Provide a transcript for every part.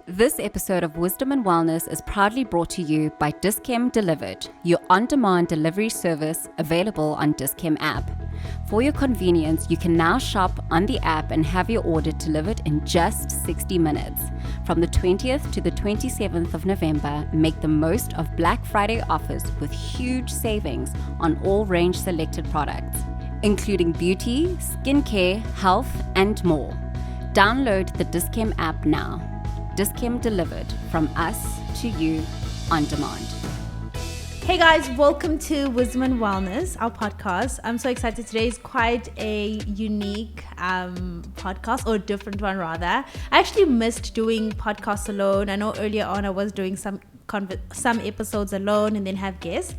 This episode of Wisdom and Wellness is proudly brought to you by Dis-Chem DeliverD, your on-demand delivery service available on Dis-Chem app. For your convenience, you can now shop on the app and have your order delivered in just 60 minutes. From the 20th to the 27th of November, make the most of Black Friday offers with huge savings on all range selected products, including beauty, skincare, health, and more. Download the Dis-Chem app now. Dis-Chem DeliverD, from us to you on demand. Hey guys, welcome to Wisdom and Wellness, our podcast. I'm so excited. Today is quite a unique podcast, or a different one rather. I actually missed doing podcasts alone. I know earlier on I was doing some episodes alone and then have guests.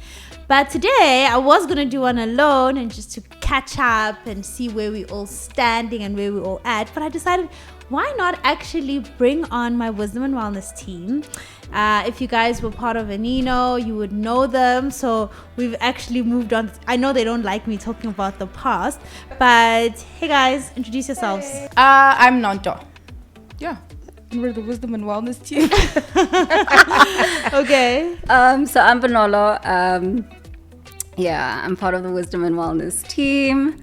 But today I was going to do one alone and just to catch up and see where we all standing and where we all at. But I decided, why not actually bring on my Wisdom and Wellness team? If you guys were part of Anino, you would know them. So we've actually moved on. I know they don't like me talking about the past, but hey guys, introduce yourselves. Hey. I'm Nanto. Yeah. We're the Wisdom and Wellness team. Okay. So I'm Bonolo. I'm part of the Wisdom and Wellness team.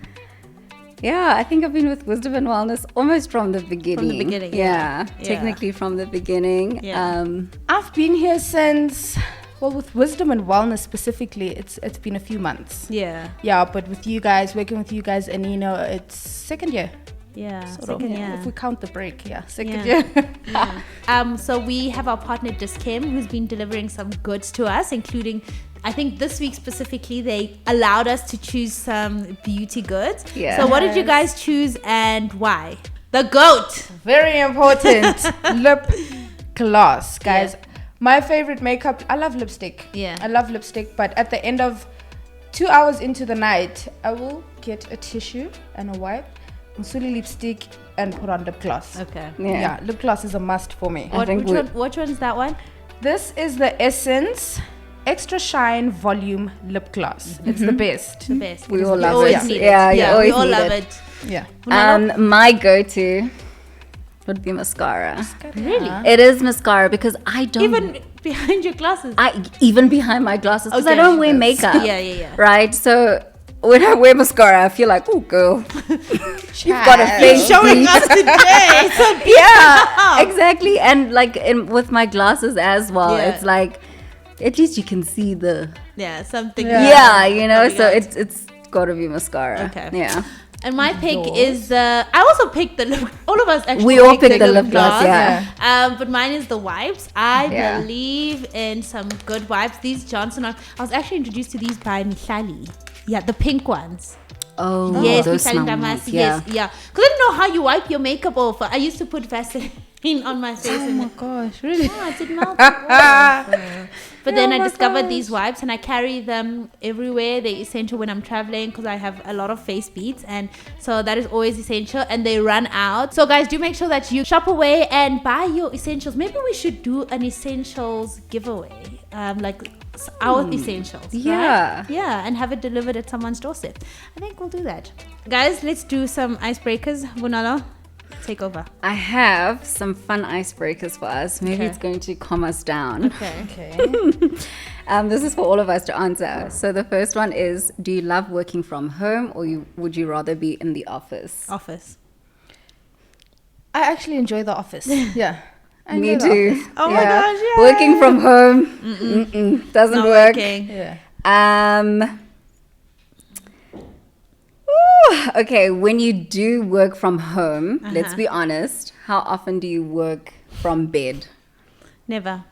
Yeah, I think I've been with Wisdom and Wellness almost from the beginning. From the beginning, yeah. Technically from the beginning. Yeah. I've been here since, with Wisdom and Wellness specifically, it's been a few months. Yeah. Yeah, but with you guys, working with you guys, and it's second year. Yeah, Second year. If we count the break, second year. Yeah. So we have our partner Dis-Chem, who's been delivering some goods to us, including, I think this week specifically, they allowed us to choose some beauty goods. Yeah. So what did you guys choose and why? The GOAT. Very important. Lip gloss, guys. Yeah. My favorite makeup. I love lipstick. Yeah. I love lipstick, but at the end of 2 hours into the night, I will get a tissue and a wipe, Mpoomy lipstick, and put on lip gloss. Okay. Yeah, lip gloss is a must for me. Which one is that one? This is the Essence Extra Shine Volume Lip Gloss. It's the best. The best. We all love always it. need Yeah, it. you Yeah, always we all need love it. it. Yeah. My go-to would be mascara. Really? It is mascara because I don't... Even behind your glasses? Even behind my glasses, because I Okay. don't wear makeup. Yeah. Right? So when I wear mascara, I feel like, oh, girl, you've got a face. Showing us today. So Yeah, exactly. And like with my glasses as well, Yeah. it's like, at least you can see the... something. Yeah, you know, so it's got to be mascara. Okay. Yeah. And my pick is I also picked the lip. All of us actually. We all picked the lip gloss, yeah. But mine is the wipes. I believe in some good wipes. These Johnson. I was actually introduced to these by Mihlali. Yeah, the pink ones. Oh, yes, those Mihlali smell nice. Damasi. Yes, yeah. Because I didn't know how you wipe your makeup off. I used to put Vaseline on my face. Oh my gosh, really? Yeah, it did melt. But then I discovered these wipes and I carry them everywhere. They're essential when I'm traveling because I have a lot of face beads, and so that is always essential, and they run out. So guys, do make sure that you shop away and buy your essentials. Maybe we should do an essentials giveaway, like our essentials. Yeah. Right? Yeah, and have it delivered at someone's doorstep. I think we'll do that. Guys, let's do some icebreakers. Bunalo, take over. I have some fun icebreakers for us. Maybe it's going to calm us down. Okay. This is for all of us to answer. So the first one is, do you love working from home, or would you rather be in the office? Office. I actually enjoy the office. Yeah. Me too. Oh my gosh, yeah. Working from home doesn't Not work. working. Yeah. Okay, when you do work from home, let's be honest, how often do you work from bed? Never.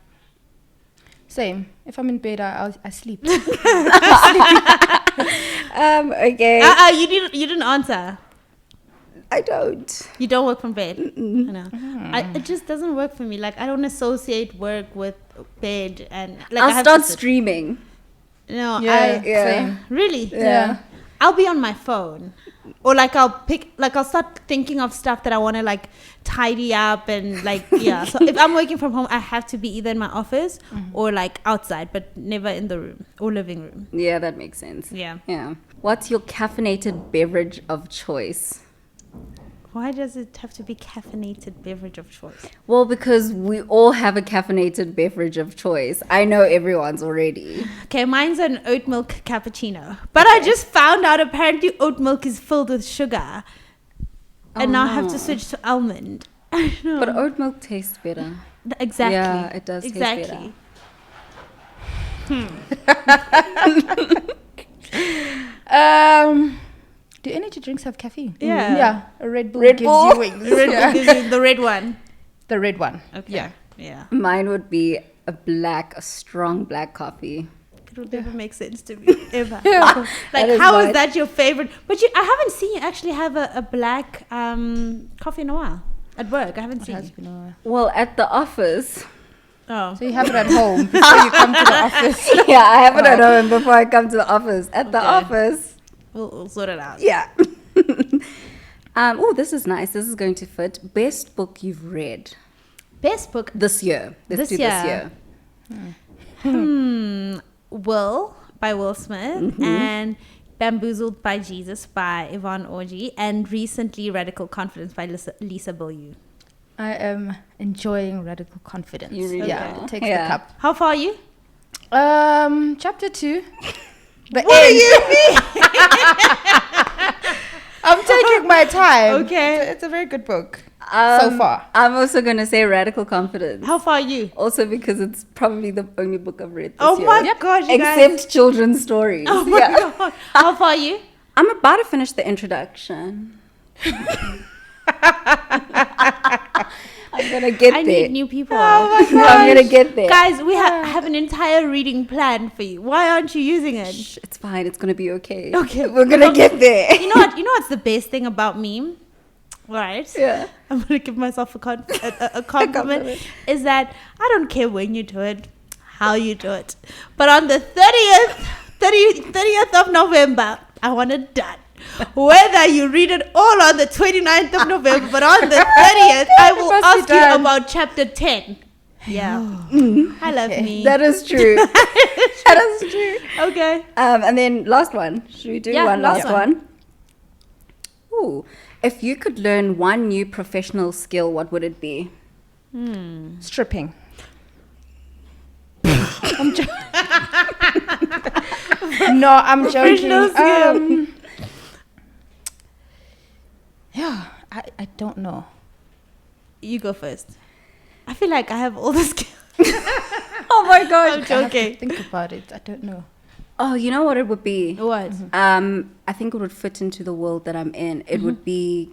Same. If I'm in bed, I sleep. Okay. You didn't answer. I don't. You don't work from bed. I know. It just doesn't work for me. Like, I don't associate work with bed, and like I'll start streaming. No, Same. Really? Yeah. I'll be on my phone, or like I'll start thinking of stuff that I want to like tidy up and like So if I'm working from home, I have to be either in my office or like outside, but never in the room or living room. Yeah, that makes sense. Yeah. What's your caffeinated beverage of choice? Why does it have to be caffeinated beverage of choice? Well, because we all have a caffeinated beverage of choice. I know everyone's already. Okay, mine's an oat milk cappuccino. But I just found out apparently oat milk is filled with sugar. And now I have to switch to almond. I know. But oat milk tastes better. Exactly. Yeah, it does taste exactly. Do energy drinks have caffeine? Yeah. Yeah. A Red Bull Red gives Bull? you wings. The red, Yeah. the red one. The red one. Okay. Yeah. Yeah. Mine would be a strong black coffee. It would never make sense to me, ever. Yeah. Like, That is how is mine. that your favorite? But I haven't seen you actually have a black coffee in a while. At work, I haven't It seen has you. been a while. Well, at the office. Oh. So you have it at home before you come to the office. Yeah, I have it at home before I come to the office. At the Okay. office. We'll sort it out. Yeah. Oh, this is nice. This is going to fit. Best book you've read Best book. this year. Let's This do year. this year. Will by Will Smith Mm-hmm. and Bamboozled by Jesus by Yvonne Orji, and recently Radical Confidence by Lisa Bilyeu. I am enjoying Radical Confidence. You really yeah, are. it takes Yeah. the cup. How far are you? Chapter 2. The What do end. you mean? I'm taking my time. Okay. It's a very good book so far. I'm also going to say Radical Confidence. How far are you? Also because it's probably the only book I've read this Oh year. my gosh, you guys. Except children's stories. Oh my Yeah. god. How far are you? I'm about to finish the introduction. I'm going to get I there. need new people. I'm going to get there. Guys, we have an entire reading plan for you. Why aren't you using it? Shh, it's fine. It's going to be okay. Okay. We're going to get there. You know what? You know what's the best thing about me? Right? Yeah. I'm gonna give myself a compliment. Is that I don't care when you do it, how you do it, but on the 30th of November, I want it done. Whether you read it all on the 29th of November, but on the 30th, I will must be ask you done. about chapter 10. Yeah, I love Okay. me. That is true. That is true. Okay. And then last one. Should we do Yeah, one last last one? Ooh. If you could learn one new professional skill, what would it be? Stripping. No, I'm joking. Professional skill. Yeah, I don't know. You go first. I feel like I have all the skills. Oh my gosh. I'm I have to joking. think about it. I don't know. Oh, you know what it would be? What? I think it would fit into the world that I'm in. It would be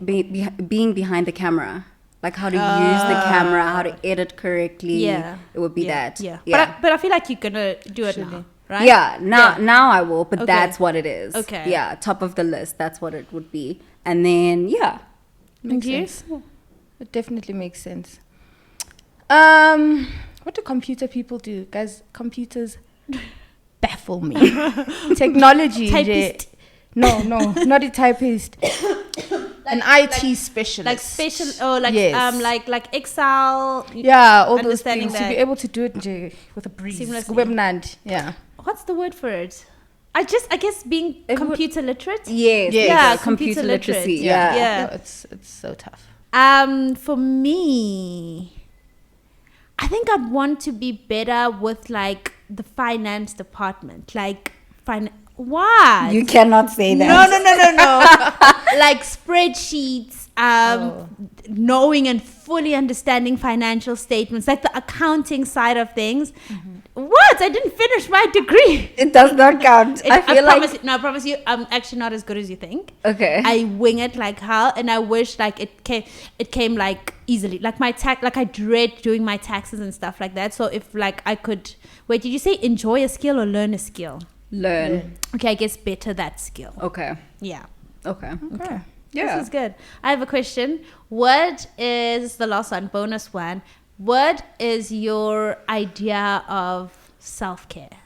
being behind the camera. Like how to use the camera, how to edit correctly. Yeah. It would be Yeah, that. Yeah. Yeah. But I feel like you're gonna do it now, Surely. right? Yeah, Yeah. now I will, but Okay. that's what it is. Okay. Yeah, top of the list. That's what it would be. And then, yeah. Makes you? sense. It definitely makes sense. What do computer people do? Guys, computers baffle me. Technology. Typist. No, not a typist. An IT specialist. Like special, or like Yes. like Excel. Yeah, all those Understanding things. To be that. able to do it with a breeze. Seamlessly. Webnand. Yeah. What's the word for it? I guess being It would- computer literate. Yes. Yeah, yes, computer literate. literacy. Yeah. Yeah. No, it's so tough. For me, I think I'd want to be better with like the finance department, like What? You cannot say that. No. Like spreadsheets, knowing and fully understanding financial statements, like the accounting side of things. Mm-hmm. What? I didn't finish my degree. It does not count. I feel like... I promise you, I'm actually not as good as you think. Okay. I wing it like hell, and I wish like it came like easily. Like my like I dread doing my taxes and stuff like that. So if like I could, wait, did you say enjoy a skill or learn a skill? Learn. Okay, I guess better that skill. Okay. Yeah. Okay. Okay. Yeah. This is good. I have a question. What is the last one, bonus one? What is your idea of self-care?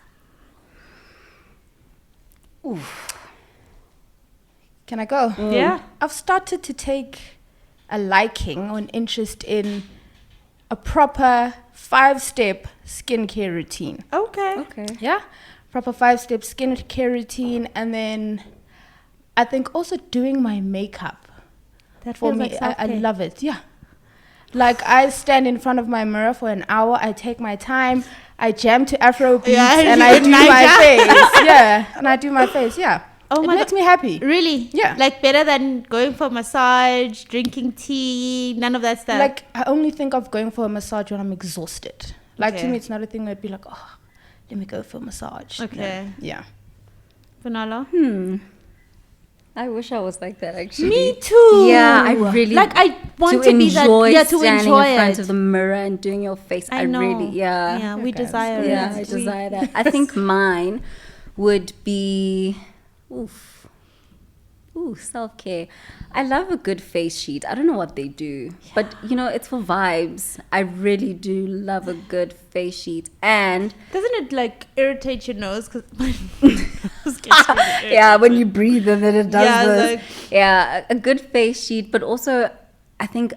Can I go? Yeah. I've started to take a liking or an interest in a proper 5-step skincare routine. Okay. Okay. Yeah, proper 5-step skincare routine, and then I think also doing my makeup That For feels me, like I self-care. love it. Yeah. Like I stand in front of my mirror for an hour. I take my time. I jam to Afro beats and I do my face. Yeah, and I do my face. Yeah. Oh It my makes me happy. Really? Yeah. Like better than going for a massage, drinking tea, none of that stuff. Like I only think of going for a massage when I'm exhausted. Like to Okay. me, it's not a thing where I'd be like, oh, let me go for a massage. Okay. No. Yeah. Vanilla? I wish I was like that, actually. Me too. Yeah, I really like. I want to to be that. enjoy Yeah, to standing enjoy in front it. of the mirror and doing your face. I know. really, Yeah, we Okay. desire it. yeah, I desire that. I think mine would be, self-care. I love a good face sheet. I don't know what they do, but it's for vibes. I really do love a good face sheet. And Doesn't it like irritate your nose? Because my nose gets really irritated. yeah, when you breathe and then it does Yeah, this. like- Yeah, a good face sheet, but also I think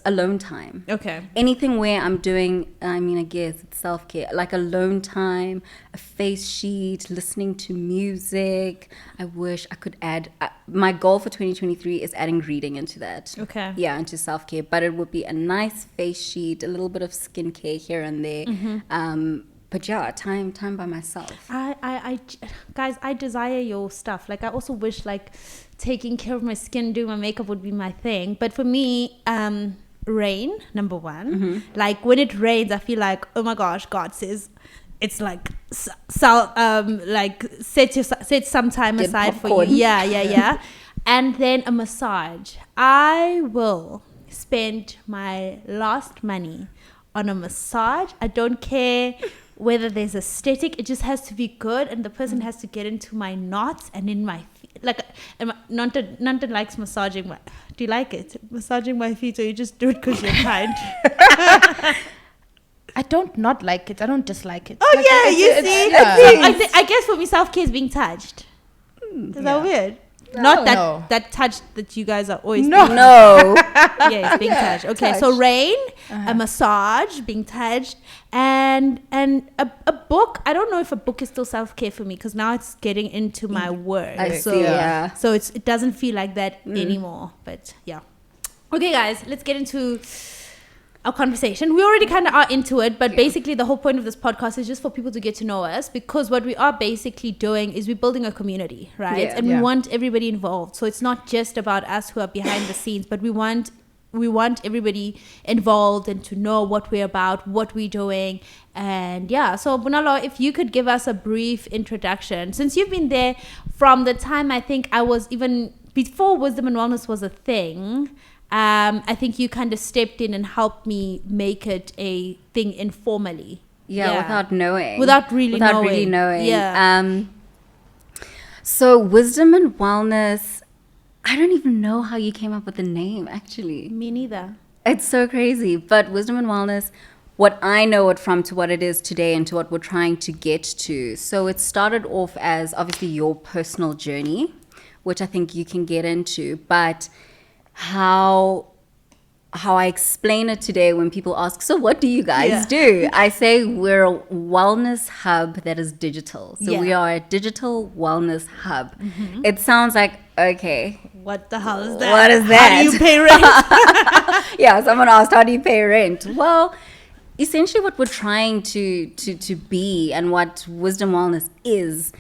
alone time. Okay. Anything where I'm doing, I guess it's self-care, like alone time, a face sheet, listening to music. I wish I could add, my goal for 2023 is adding reading into that. Okay. Yeah, into self-care, but it would be a nice face sheet, a little bit of skincare here and there. But yeah, time by myself. Guys, I desire your stuff. Like, I also wish like taking care of my skin, doing my makeup would be my thing. But for me, rain, number one. Like when it rains, I feel like, oh my gosh, God says it's like set some time Get aside for popcorn. you. Yeah. And then a massage. I will spend my last money on a massage. I don't care whether there's aesthetic, it just has to be good, and the person has to get into my knots and in my feet. Like, Nanta likes massaging my. Do you like it? Massaging my feet, or you just do it because you're kind? I don't not like it. I don't dislike it. Oh Like, yeah, it's- you see. yeah. I guess for me, self-care is being touched. Is that Yeah. weird? Not that No. that touch that you guys are always No. being- No. yeah, it's being touched. Okay, so rain, a massage, being touched, and a book. I don't know if a book is still self-care for me because now it's getting into my work. I so, see, yeah. So it doesn't feel like that anymore. But yeah. Okay, guys, let's get into our conversation. We already kind of are into it, but basically the whole point of this podcast is just for people to get to know us, because what we are basically doing is we're building a community, right? Yeah. And we want everybody involved. So it's not just about us who are behind the scenes, but we want everybody involved and to know what we're about, what we're doing. And yeah, so Bonalo, if you could give us a brief introduction, since you've been there from the time I think I was even before Wisdom and Wellness was a thing. I think you kind of stepped in and helped me make it a thing informally. Yeah, without knowing. Without really knowing. Yeah. So Wisdom and Wellness, I don't even know how you came up with the name, actually. Me neither. It's so crazy. But Wisdom and Wellness, what I know it from to what it is today and to what we're trying to get to. So it started off as obviously your personal journey, which I think you can get into. But how I explain it today when people ask, so what do you guys do? I say we're a wellness hub that is digital. So we are a digital wellness hub. It sounds like, okay, What the hell is that? what is How that? do you pay rent? Yeah, someone asked, how do you pay rent? Well, essentially what we're trying to be, and what Wisdom Wellness is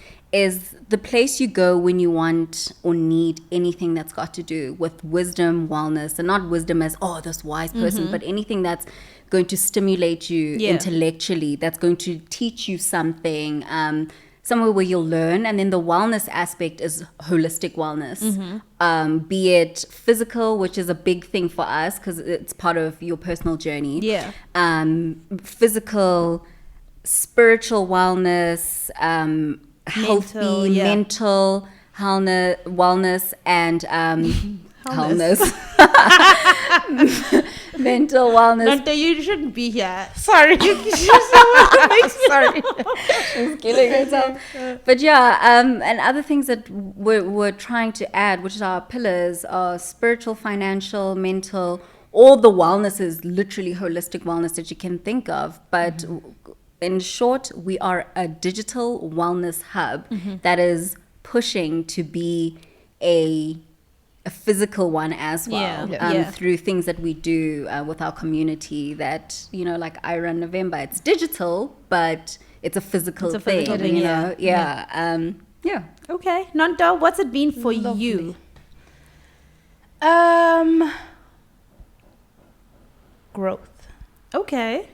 the place you go when you want or need anything that's got to do with wisdom, wellness, and not wisdom as, oh, this wise person, but anything that's going to stimulate you intellectually, that's going to teach you something, somewhere where you'll learn. And then the wellness aspect is holistic wellness, be it physical, which is a big thing for us because it's part of your personal journey. Yeah. Physical, spiritual wellness, healthy mental wellness, and wellness. Mental wellness. No, you shouldn't be here. Sorry. Sorry. She's killing herself. But yeah, and other things that we're trying to add, which are our pillars, are spiritual, financial, mental. All the wellness is literally holistic wellness that you can think of. But in short, we are a digital wellness hub that is pushing to be a a physical one as well, Yeah. through things that we do with our community that, you know, like I Run November, it's digital, but it's a physical thing, you know? Yeah. Okay. Nonto, what's it been for you? Growth. Okay.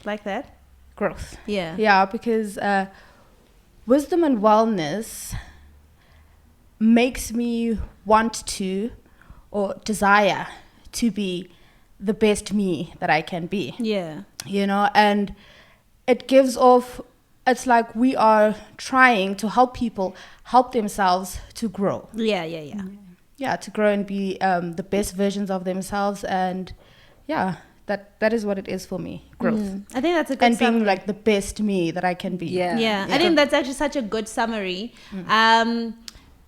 Like that? Growth. Yeah. Yeah, because wisdom and wellness makes me want to or desire to be the best me that I can be. Yeah. You know, and it gives off, it's like we are trying to help people help themselves to grow. Yeah. Yeah, to grow and be the best versions of themselves. And yeah, that is what it is for me, growth. I think that's a good and summary. being like the best me that I can be. Yeah. I think that's actually such a good summary.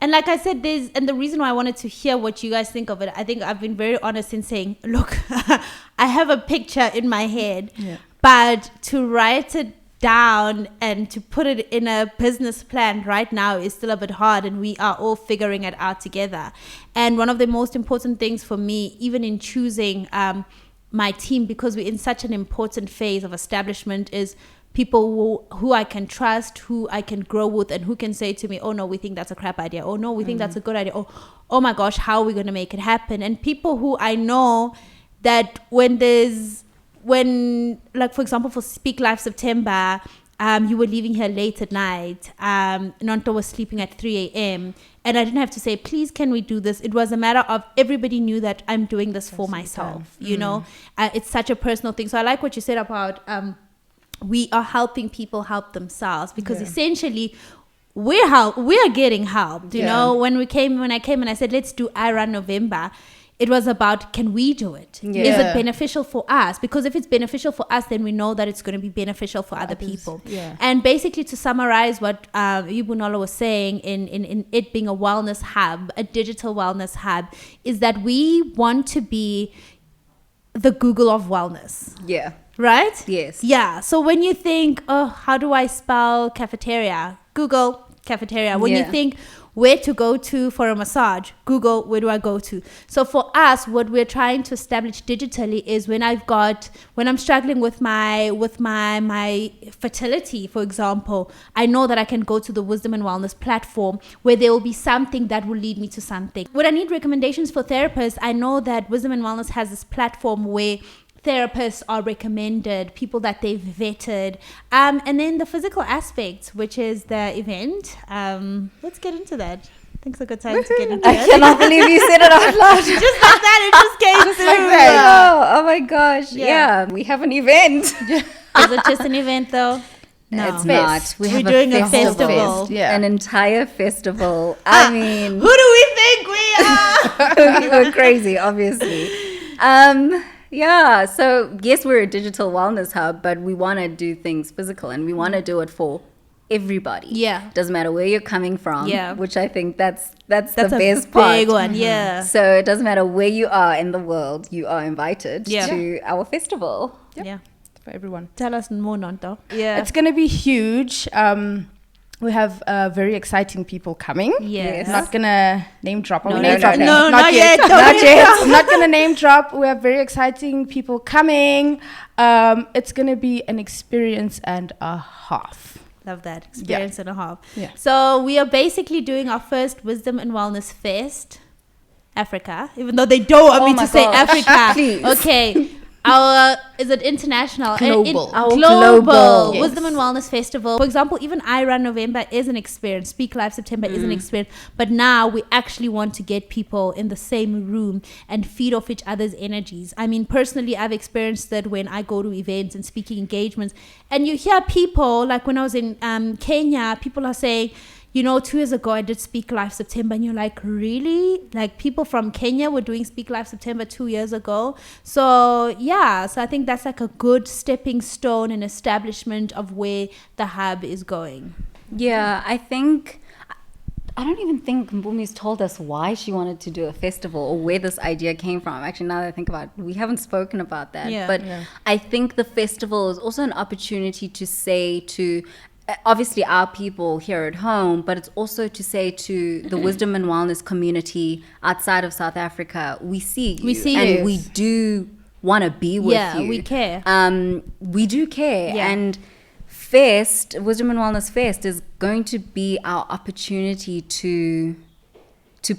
And like I said, and the reason why I wanted to hear what you guys think of it, I think I've been very honest in saying, look, I have a picture in my head, but to write it down and to put it in a business plan right now is still a bit hard, and we are all figuring it out together. And one of the most important things for me, even in choosing my team, because we're in such an important phase of establishment, is people who I can trust, who I can grow with, and who can say to me, oh no, we think that's a crap idea. Oh no, we think that's a good idea. Oh my gosh, how are we going to make it happen? And people who I know that when like for example, for Speak Life September, you were leaving here late at night. Nonto was sleeping at 3 a.m. And I didn't have to say, please, can we do this? It was a matter of everybody knew that I'm doing this for myself. You know, it's such a personal thing. So I like what you said about we are helping people help themselves, because essentially we are getting helped. You know, when I came and I said, let's do I Run November, it was about, can we do it? Yeah. Is it beneficial for us? Because if it's beneficial for us, then we know that it's going to be beneficial for other people. Yeah. And basically, to summarize what Yubunolo was saying in it being a wellness hub, a digital wellness hub, is that we want to be the Google of wellness. Yeah. Right? Yes. Yeah. So when you think, oh, how do I spell cafeteria? Google cafeteria. When you think where to go to for a massage, Google, where do I go to? So for us, what we're trying to establish digitally is when I'm struggling with my fertility, for example, I know that I can go to the Wisdom and Wellness platform where there will be something that will lead me to something. When I need recommendations for therapists, I know that Wisdom and Wellness has this platform where therapists are recommended, people that they've vetted, and then the physical aspects, which is the event. Let's get into that. I think it's a good time to get into it. I cannot believe you said it out loud. Just like that, it just came through. like that. Oh my gosh. Yeah. We have an event. Is it just an event though? No. It's not. We're doing a festival. Yeah. An entire festival. I mean, Who do we think we are? we're crazy, obviously. Yeah, so yes, we're a digital wellness hub, but we want to do things physical, and we want to do it for everybody. Yeah. Doesn't matter where you're coming from. Yeah. Which I think that's the That's a best part. big one, yeah. So it doesn't matter where you are in the world, you are invited Yeah. to our festival. Yep. Yeah. For everyone. Tell us more, Nonto. Yeah. It's going to be huge. We have very exciting people coming. Yes. Not going to name drop. No, Name drop? no, not yet. Not yet. I'm not going to name drop. We have very exciting people coming. It's going to be an experience and a half. Love that. Experience and a half. Yeah. So we are basically doing our first Wisdom and Wellness Fest, Africa, even though they don't want me my to say gosh. Africa. Please. Okay. Is it international? Global. Global. Yes. Wisdom and Wellness Festival. For example, even I Run November is an experience. Speak Life September is an experience. But now we actually want to get people in the same room and feed off each other's energies. I mean, personally, I've experienced that when I go to events and speaking engagements. And you hear people, like when I was in Kenya, people are saying, you know, 2 years ago I did Speak Life September, and you're like, really? Like people from Kenya were doing Speak Life September 2 years ago. So yeah, so I think that's like a good stepping stone and establishment of where the hub is going. Yeah, I don't even think Mpoomy's told us why she wanted to do a festival or where this idea came from. Actually, now that I think about it, we haven't spoken about that. Yeah. But I think the festival is also an opportunity to say to obviously our people here at home, but it's also to say to the wisdom and wellness community outside of South Africa, we see you. We see and you. we do want to be with you. We care. We do care. Yeah. And Fest, Wisdom and Wellness Fest, is going to be our opportunity to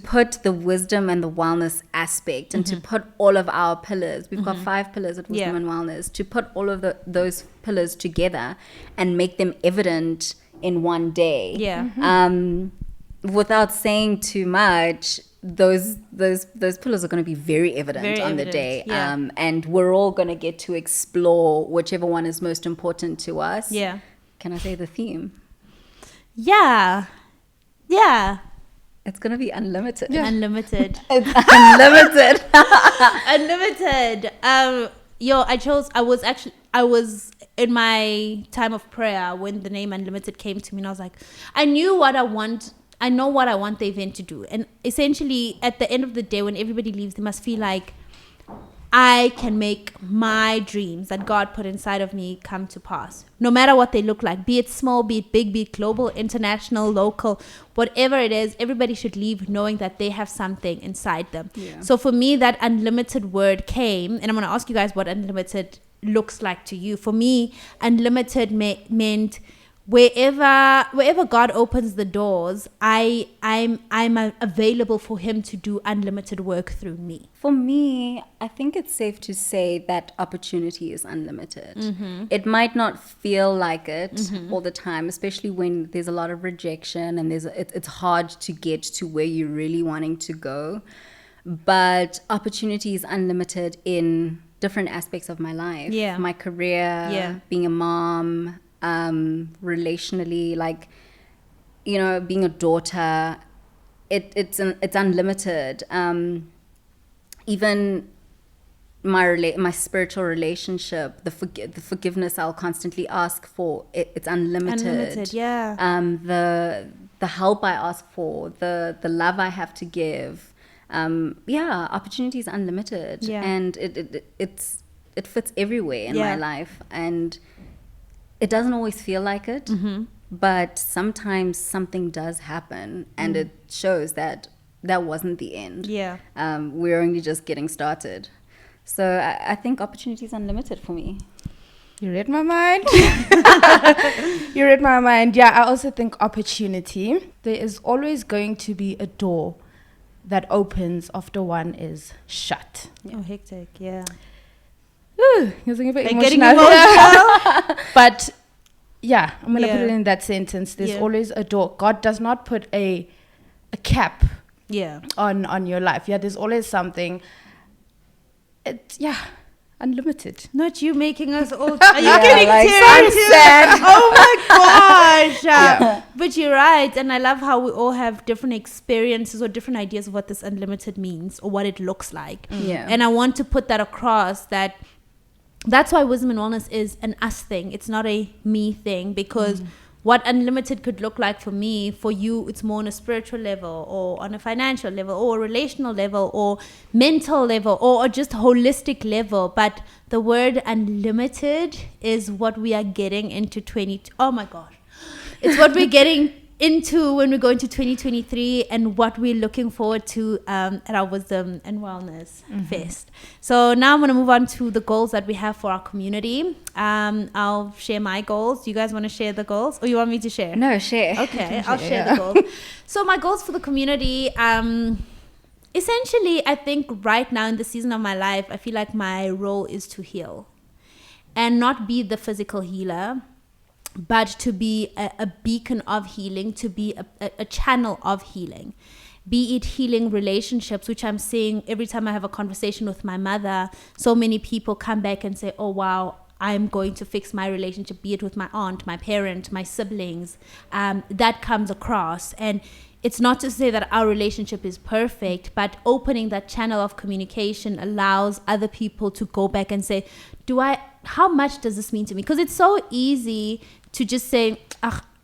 put the wisdom and the wellness aspect and to put all of our pillars, we've got 5 pillars at Wisdom and Wellness, to put all of those pillars together and make them evident in one day. Without saying too much, those pillars are going to be very evident on the day. And we're all going to get to explore whichever one is most important to us. Can I say the theme? It's going to be unlimited. Unlimited. It's unlimited. Unlimited. I was in my time of prayer when the name Unlimited came to me, and I was like, I know what I want the event to do. And essentially, at the end of the day, when everybody leaves, they must feel like I can make my dreams that God put inside of me come to pass, no matter what they look like, be it small, be it big, be it global, international, local, whatever it is. Everybody should leave knowing that they have something inside them. So for me, that unlimited word came, and I'm going to ask you guys what unlimited looks like to you. For me, unlimited meant wherever God opens the doors, I'm available for Him to do unlimited work through me. For me, I think it's safe to say that opportunity is unlimited. It might not feel like it all the time, especially when there's a lot of rejection and it's hard to get to where you're really wanting to go. But opportunity is unlimited in different aspects of my life. My career, being a mom, relationally, like, being a daughter, it's unlimited. Even my spiritual relationship, the forgiveness I'll constantly ask for, it's unlimited. The help I ask for, the love I have to give, opportunity is unlimited, and it fits everywhere in my life, and it doesn't always feel like it, but sometimes something does happen, and it shows that wasn't the end. We're only just getting started. So I think opportunity is unlimited for me. You read my mind. You read my mind. Yeah, I also think opportunity. There is always going to be a door that opens after one is shut. Oh, hectic, Ooh, you're getting emotional. But yeah, I'm going to put it in that sentence. There's always a door. God does not put a cap on your life. There's always something. It's unlimited. Not you making us all. Are you getting like teary too? Oh my gosh! Yeah. But you're right, and I love how we all have different experiences or different ideas of what this unlimited means or what it looks like. And I want to put that across. That's why wisdom and wellness is an us thing. It's not a me thing, because what unlimited could look like for me, for you, it's more on a spiritual level or on a financial level or a relational level or mental level or just holistic level. But the word unlimited is what we are getting into oh my gosh. It's what we're getting into when we go into 2023 and what we're looking forward to at our Wisdom and Wellness Fest. So now I'm going to move on to the goals that we have for our community. I'll share my goals. Do you guys want to share the goals, or you want me to share? No, share. Okay, I'll share the goals. So my goals for the community, essentially, I think right now in the season of my life, I feel like my role is to heal and not be the physical healer, but to be a beacon of healing, to be a channel of healing. Be it healing relationships, which I'm seeing every time I have a conversation with my mother. So many people come back and say, oh, wow, I'm going to fix my relationship, be it with my aunt, my parent, my siblings. That comes across. And it's not to say that our relationship is perfect, but opening that channel of communication allows other people to go back and say, how much does this mean to me? Because it's so easy to just say,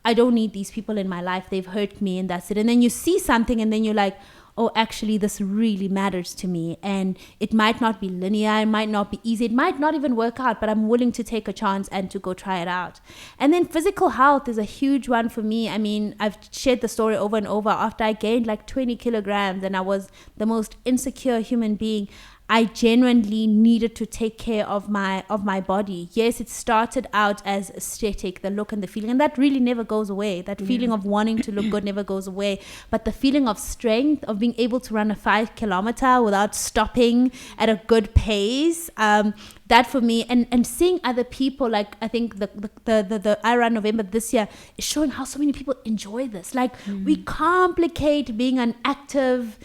I don't need these people in my life. They've hurt me and that's it. And then you see something and then you're like, oh, actually, this really matters to me. And it might not be linear, it might not be easy, it might not even work out, but I'm willing to take a chance and to go try it out. And then physical health is a huge one for me. I mean, I've shared the story over and over. After I gained like 20 kilograms and I was the most insecure human being, I genuinely needed to take care of my body. Yes, it started out as aesthetic, the look and the feeling, and that really never goes away. That feeling of wanting to look good never goes away. But the feeling of strength, of being able to run a 5 kilometer without stopping at a good pace, that for me, and seeing other people, like I think the Iron November this year is showing how so many people enjoy this. Like we complicate being an active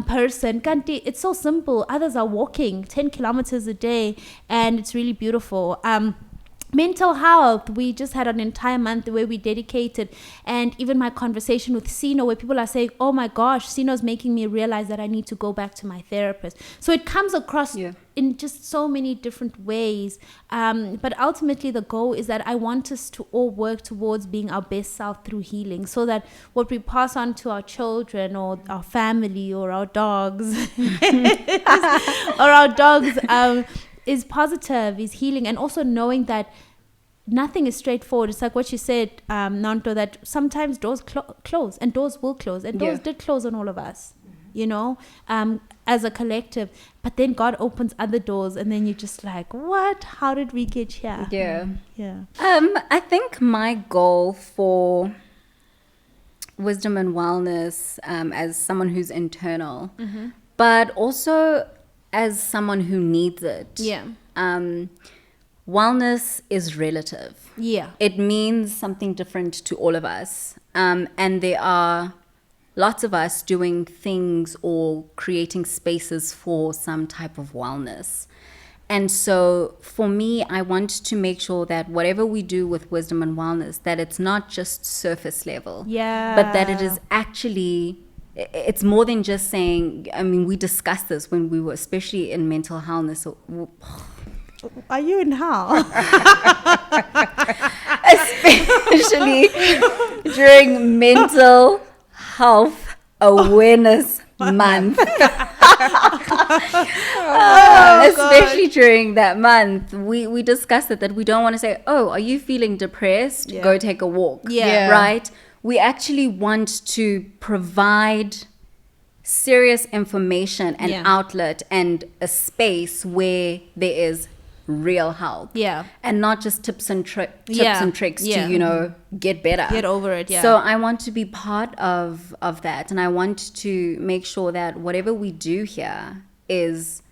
person. Kanti, it's so simple. Others are walking 10 kilometers a day, and it's really beautiful. Mental health, we just had an entire month where we dedicated, and even my conversation with Sino, where people are saying, oh my gosh, Sino's making me realize that I need to go back to my therapist. So it comes across in just so many different ways, but ultimately the goal is that I want us to all work towards being our best self through healing, so that what we pass on to our children or our family or our dogs is positive, is healing, and also knowing that nothing is straightforward. It's like what you said, Nanto, that sometimes doors close, and doors will close, and doors did close on all of us, you know, as a collective. But then God opens other doors, and then you're just like, what? How did we get here? Yeah. I think my goal for wisdom and wellness, as someone who's internal, but also as someone who needs it. Wellness is relative. It means something different to all of us. And there are lots of us doing things or creating spaces for some type of wellness. And so for me, I want to make sure that whatever we do with wisdom and wellness, that it's not just surface level. But that it is actually... It's more than just saying, I mean, we discussed this when we were, especially in mental wellness. Are you in hell? Especially during Mental Health Awareness Month. Especially during that month, we discussed it, that we don't want to say, oh, are you feeling depressed? Go take a walk. Right? We actually want to provide serious information and outlet and a space where there is real help. And not just tips and tricks to, you know, get better. Get over it, So I want to be part of that. And I want to make sure that whatever we do here is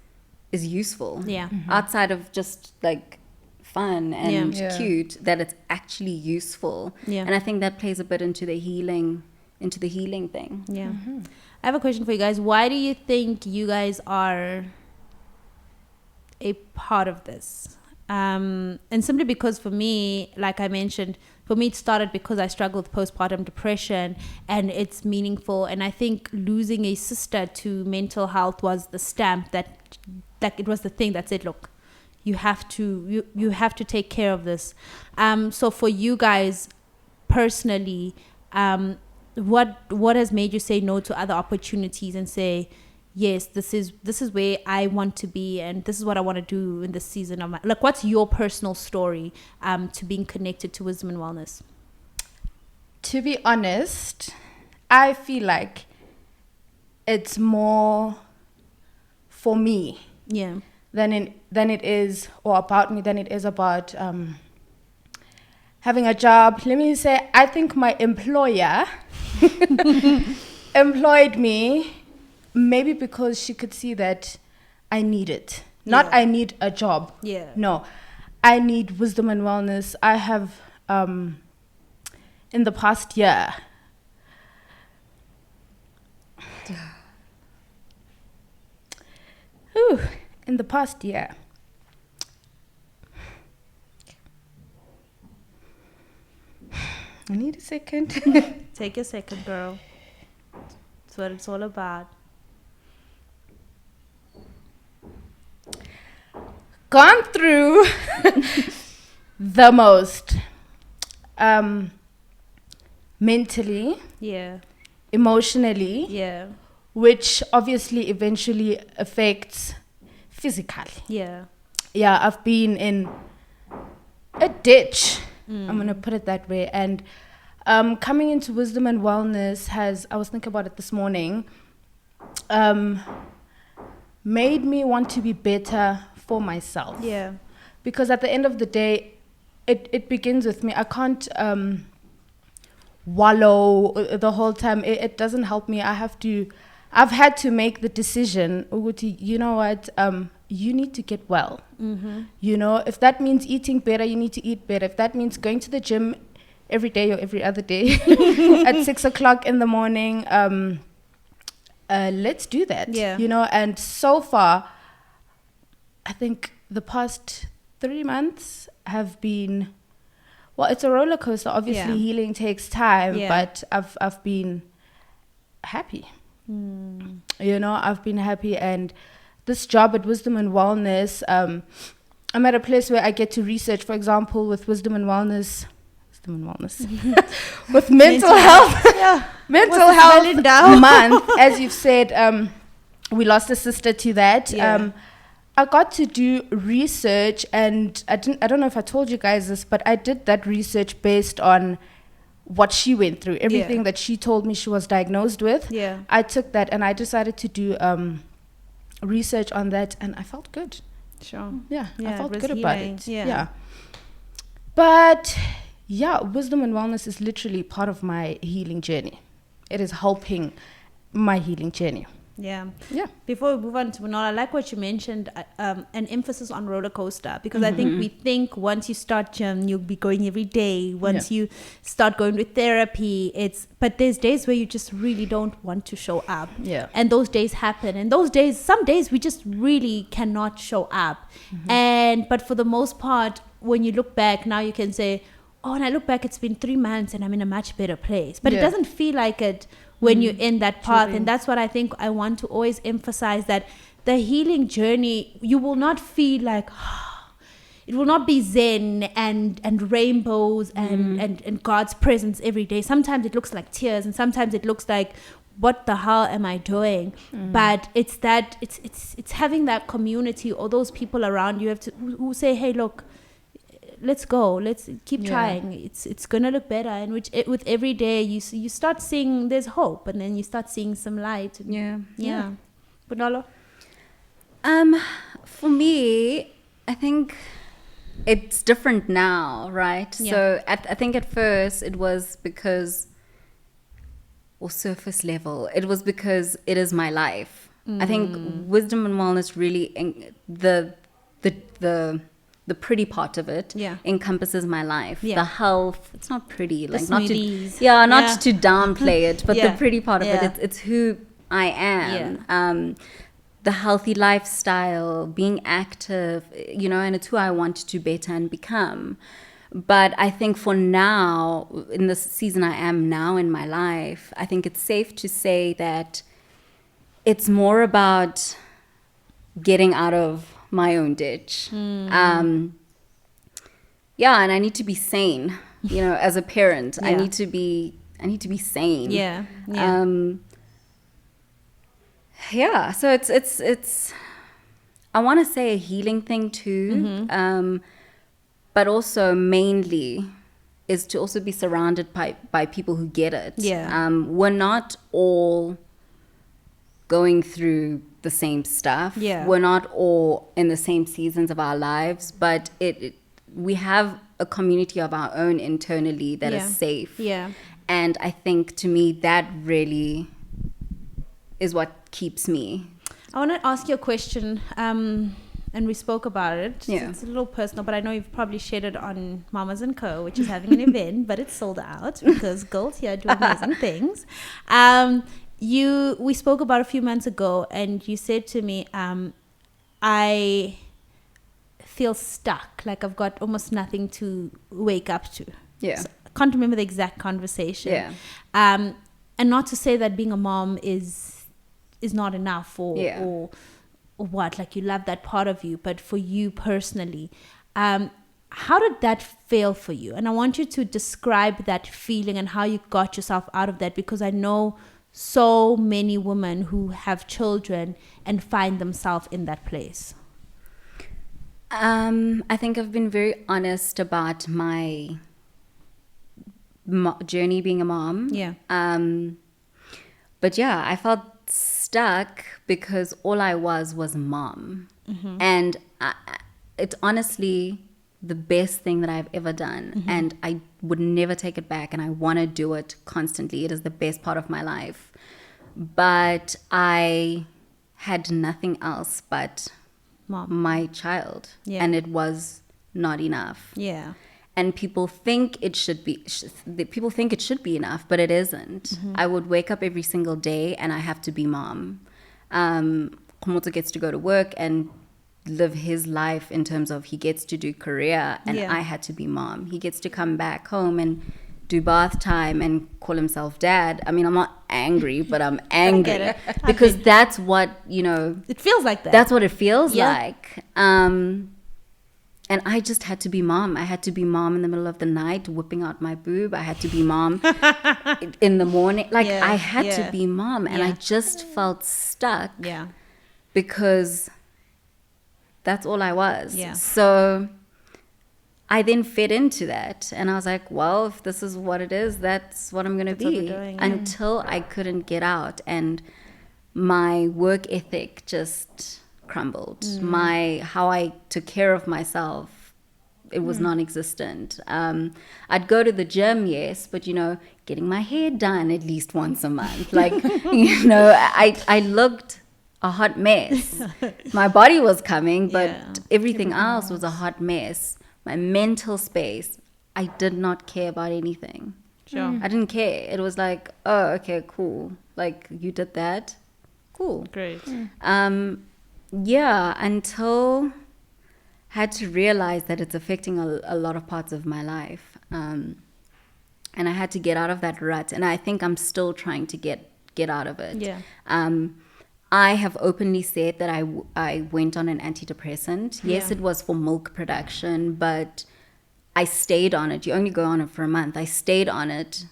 useful. Outside of just like fun and cute, that it's actually useful. And I think that plays a bit into the healing thing. I have a question for you guys. Why do you think you guys are a part of this? And simply because for me, like I mentioned, for me it started because I struggled with postpartum depression, and it's meaningful. And I think losing a sister to mental health was the stamp that it was the thing that said, look, you have to take care of this. So for you guys personally, what has made you say no to other opportunities and say, yes, this is where I want to be, and this is what I want to do in this season of my, like, what's your personal story to being connected to wisdom and wellness? To be honest, I feel like it's more for me than it is, or about me, than it is about having a job. Let me say, I think my employer employed me maybe because she could see that I need it. Not I need a job. No, I need wisdom and wellness. I have, in the past year, I need a second. Take a second, girl. That's what it's all about. Gone through the most mentally, emotionally, which obviously eventually affects physically. Yeah. Yeah, I've been in a ditch. I'm going to put it that way. And coming into wisdom and wellness I was thinking about it this morning, made me want to be better for myself. Yeah. Because at the end of the day, it begins with me. I can't wallow the whole time. It doesn't help me. I've had to make the decision, Uguti, you know what, you need to get well. You know, if that means eating better, you need to eat better. If that means going to the gym every day or every other day at 6 o'clock in the morning, let's do that. Yeah. You know, and so far, I think the past 3 months have been, well, it's a roller coaster. Obviously, healing takes time, but I've been happy. You know, I've been happy, and this job at Wisdom and Wellness, I'm at a place where I get to research, for example, with Wisdom and Wellness, with mental health, mental health month, as you've said, we lost a sister to that. I got to do research, and I don't know if I told you guys this, but I did that research based on what she went through, everything that she told me she was diagnosed with. I took that and I decided to do research on that, and I felt good. Sure. I felt good about it. But wisdom and wellness is literally part of my healing journey. It is helping my healing journey. Yeah. Before we move on to Manola, I like what you mentioned, an emphasis on roller coaster, because I think we think once you start gym, you'll be going every day. Once you start going to therapy, but there's days where you just really don't want to show up. And those days happen. And some days we just really cannot show up. But for the most part, when you look back, now you can say, oh, and I look back, it's been 3 months and I'm in a much better place. But it doesn't feel like it when you're in that path. And that's what I think I want to always emphasize, that the healing journey, you will not feel like, it will not be zen and rainbows and God's presence every day. Sometimes it looks like tears, and sometimes it looks like, what the hell am I doing? But it's having that community or those people around you who say, hey, look, let's go, let's keep trying, it's gonna look better. And with every day you start seeing there's hope, and then you start seeing some light. Bonolo? For me, I think it's different now, right? So I think at first it was because, or surface level, it was because it is my life. I think wisdom and wellness really, the pretty part of it encompasses my life. The health, it's not pretty, like not to downplay it, but the pretty part of it, it's who I am. The healthy lifestyle, being active, you know, and it's who I want to better and become. But I think for now, in the season I am now in my life, I think it's safe to say that it's more about getting out of my own ditch. And I need to be sane, you know, as a parent. I need to be sane. So it's I want to say a healing thing too, but also mainly is to also be surrounded by people who get it. We're not all going through the same stuff. We're not all in the same seasons of our lives, but we have a community of our own internally that is safe. And I think, to me, that really is what keeps me. I want to ask you a question, and we spoke about it. It's a little personal, but I know you've probably shared it on Mamas & Co., which is having an event, but it's sold out because girls here do amazing things. We spoke about a few months ago, and you said to me, I feel stuck, like I've got almost nothing to wake up to. So I can't remember the exact conversation. And not to say that being a mom is not enough or what, like you love that part of you, but for you personally, how did that feel for you? And I want you to describe that feeling and how you got yourself out of that, because I know so many women who have children and find themselves in that place? I think I've been very honest about my journey being a mom. Yeah. But yeah, I felt stuck because all I was mom. And it's honestly the best thing that I've ever done. And I would never take it back. And I want to do it constantly. It is the best part of my life. But I had nothing else but Mom. my child. Yeah. And it was not enough. Yeah. And people think it should be enough, but it isn't. I would wake up every single day and I have to be mom. Komoto gets to go to work and live his life in terms of he gets to do career, and I had to be mom. He gets to come back home and do bath time and call himself dad. I mean, I'm not angry, but I'm angry I get it. because that's what, It feels like that. that's what it feels like. And I just had to be mom. I had to be mom in the middle of the night, whipping out my boob. I had to be mom in the morning. Like, I had to be mom. And I just felt stuck because that's all I was. Yeah. So I then fed into that. And I was like, well, if this is what it is, that's what I'm going to be. what we're doing, Until I couldn't get out. And my work ethic just crumbled. How I took care of myself, it was non-existent. I'd go to the gym, yes, but getting my hair done at least once a month, like I looked a hot mess. My body was coming, but everything else was a hot mess. My mental space, I did not care about anything. Sure. I didn't care. It was like, oh, okay, cool, like you did that, cool, Great. Yeah, until I had to realize that it's affecting a lot of parts of my life. And I had to get out of that rut. And I think I'm still trying to get out of it. Yeah. I have openly said that I went on an antidepressant. Yes, Yeah. it was for milk production, but I stayed on it. You only go on it for a month. I stayed on it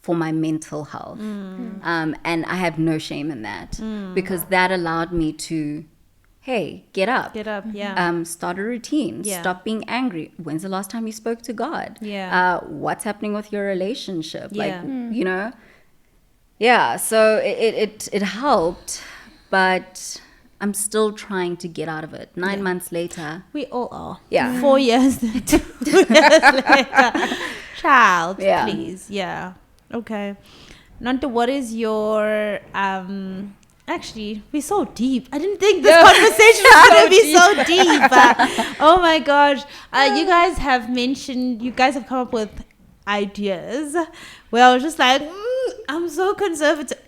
for my mental health. And I have no shame in that because that allowed me to, hey, get up. Get up, yeah. Start a routine. Yeah. Stop being angry. When's the last time you spoke to God? Yeah. What's happening with your relationship? Yeah. Like, Yeah, so it helped, but I'm still trying to get out of it. 9 months later. We all are. Yeah. 4 years, 2 years later. Child, Yeah. please. Yeah. Okay. Nanta, what is your actually, we're so deep. I didn't think this conversation was going to be so deep. Oh my gosh. You guys have mentioned, you guys have come up with ideas where I was just like, I'm so conservative.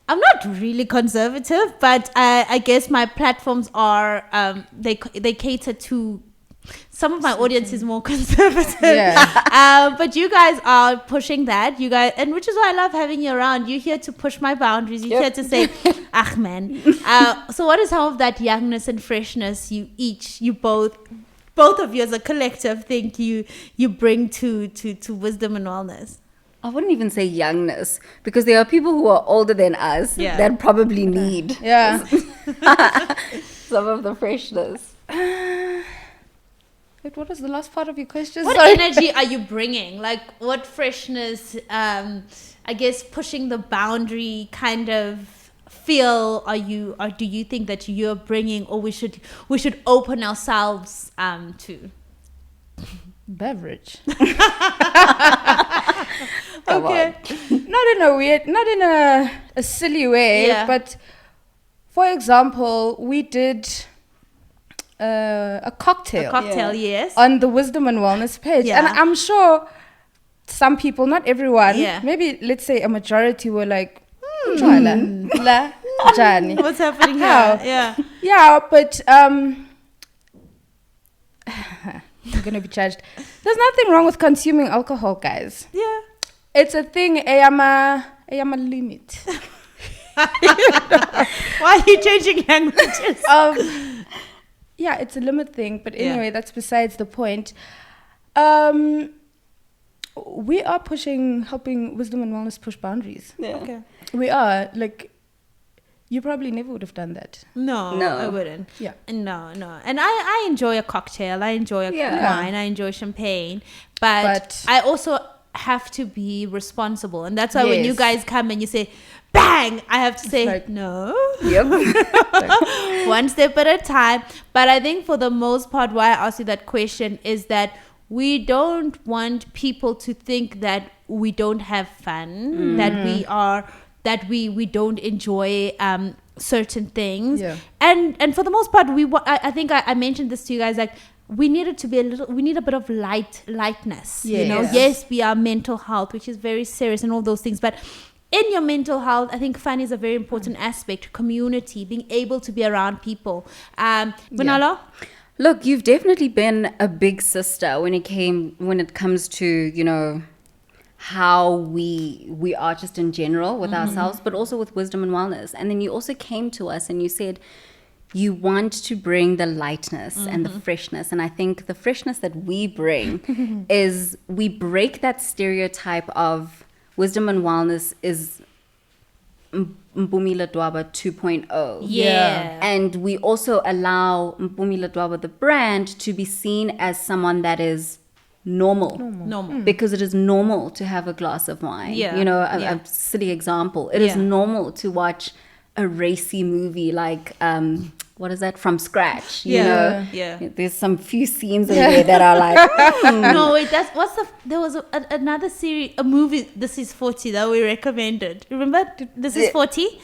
I'm not really conservative, but I guess my platforms are, they cater to, some of my audience is more conservative. Yeah. But you guys are pushing that. You guys, and which is why I love having you around. You're here to push my boundaries. You're here to say, ah, man. So what is some of that youngness and freshness you both of you as a collective think you bring to wisdom and wellness? I wouldn't even say youngness, because there are people who are older than us that probably need some of the freshness. Wait, what was the last part of your question? What Sorry. energy are you bringing? Like, what freshness, I guess, pushing the boundary kind of feel or do you think that you're bringing, or we should open ourselves to? Beverage. Okay. Not in a silly way, but for example, we did a cocktail. Yes. On the Wisdom and Wellness page. Yeah. And I'm sure some people, not everyone, Yeah. maybe let's say a majority were like, La Jani. What's happening here? How? Yeah. Yeah, but I'm gonna be judged. There's nothing wrong with consuming alcohol, guys. Yeah. It's a thing. I am a limit. Why are you changing languages? Yeah, it's a limit thing. But Yeah. anyway, that's besides the point. We are helping Wisdom and Wellness push boundaries. Yeah. Okay. We are like, you probably never would have done that. No, I wouldn't. Yeah. No. And I enjoy a cocktail. I enjoy a wine. I enjoy champagne. But I also have to be responsible. And that's why when you guys come and you say, bang, I have to say, like, no. Yep. One step at a time. But I think for the most part, why I asked you that question is that we don't want people to think that we don't have fun, that we don't enjoy certain things. Yeah. And for the most part, I think I mentioned this to you guys, like, we need a bit of lightness. Yeah. You know, yes, we are mental health, which is very serious and all those things, but in your mental health, I think fun is a very important aspect. Community, being able to be around people. Bonalo? Look, you've definitely been a big sister when it comes to, you know, how we are just in general with ourselves, but also with wisdom and wellness. And then you also came to us and you said you want to bring the lightness and the freshness. And I think the freshness that we bring is we break that stereotype of wisdom and wellness is Mpoomy 2.0. Yeah. And we also allow Mpoomy the brand to be seen as someone that is normal. Because it is normal to have a glass of wine. Yeah. You know, a silly example. It is normal to watch a racy movie like what is that, From Scratch? You know? There's some few scenes in there that are like no, wait, there was another series, a movie, This Is 40, that we recommended. Remember This Is 40?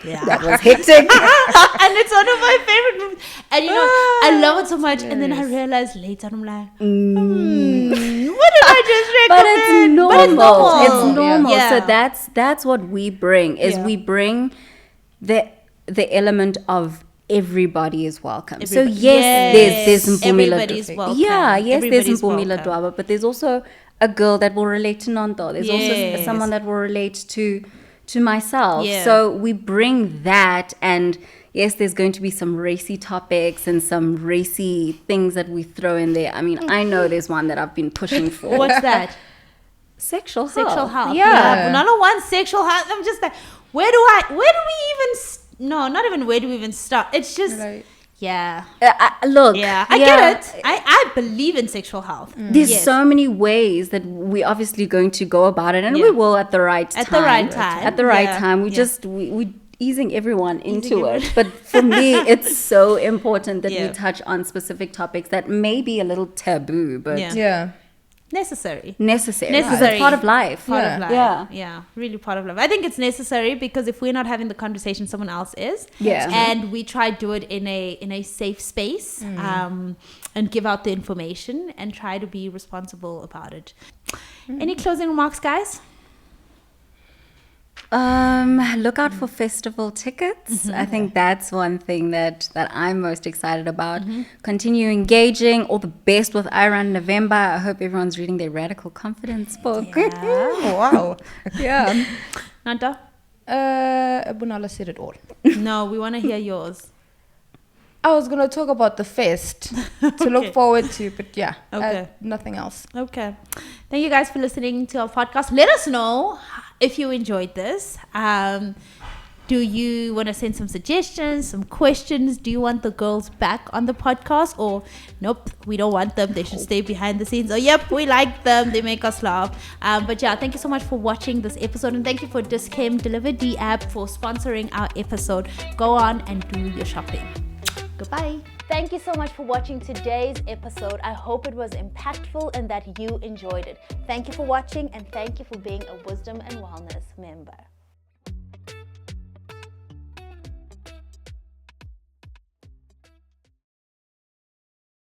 Yeah. That was hectic. And it's one of my favorite movies. And you know, I love it so much. And then I realized later, I'm like, what did I just recommend? But it's normal. It's normal. Yeah. So that's what we bring, is we bring the element of everybody is welcome. So yes, there's everybody's welcome. Yeah, yes, there's Everybody's Mpoomy Ladwaba, but there's also a girl that will relate to Nanto. There's also someone that will relate to myself. Yeah. So we bring that, and yes, there's going to be some racy topics and some racy things that we throw in there. I mean, I know there's one that I've been pushing for. What's that? Sexual health. Yeah. Another one, sexual health. I'm just like, where do we even no, not even where do we even start? It's just Right. Look, I get it. I believe in sexual health. There's so many ways that we're obviously going to go about it, and we will at the right time. At the right time. We easing everyone into it. But for me, it's so important that we touch on specific topics that may be a little taboo, but necessary. It's part of life. Yeah, really part of life. I think it's necessary because if we're not having the conversation, someone else is. And we try to do it in a safe space, and give out the information and try to be responsible about it. Any closing remarks, guys? Look out for festival tickets. I think that's one thing that I'm most excited about. Continue engaging. All the best with Iran November. I hope everyone's reading their Radical Confidence book. Wow. Yeah. Nanta? Bunala said it all. No, we want to hear yours. I was going to talk about the fest to look forward to, but nothing else. Okay. Thank you guys for listening to our podcast. Let us know if you enjoyed this. Do you want to send some suggestions, some questions? Do you want the girls back on the podcast? Or nope, we don't want them. They should stay behind the scenes. Or yep, we like them. They make us laugh. But thank you so much for watching this episode. And thank you for Dis-Chem DeliverD app for sponsoring our episode. Go on and do your shopping. Goodbye. Thank you so much for watching today's episode. I hope it was impactful and that you enjoyed it. Thank you for watching, and thank you for being a Wisdom and Wellness member.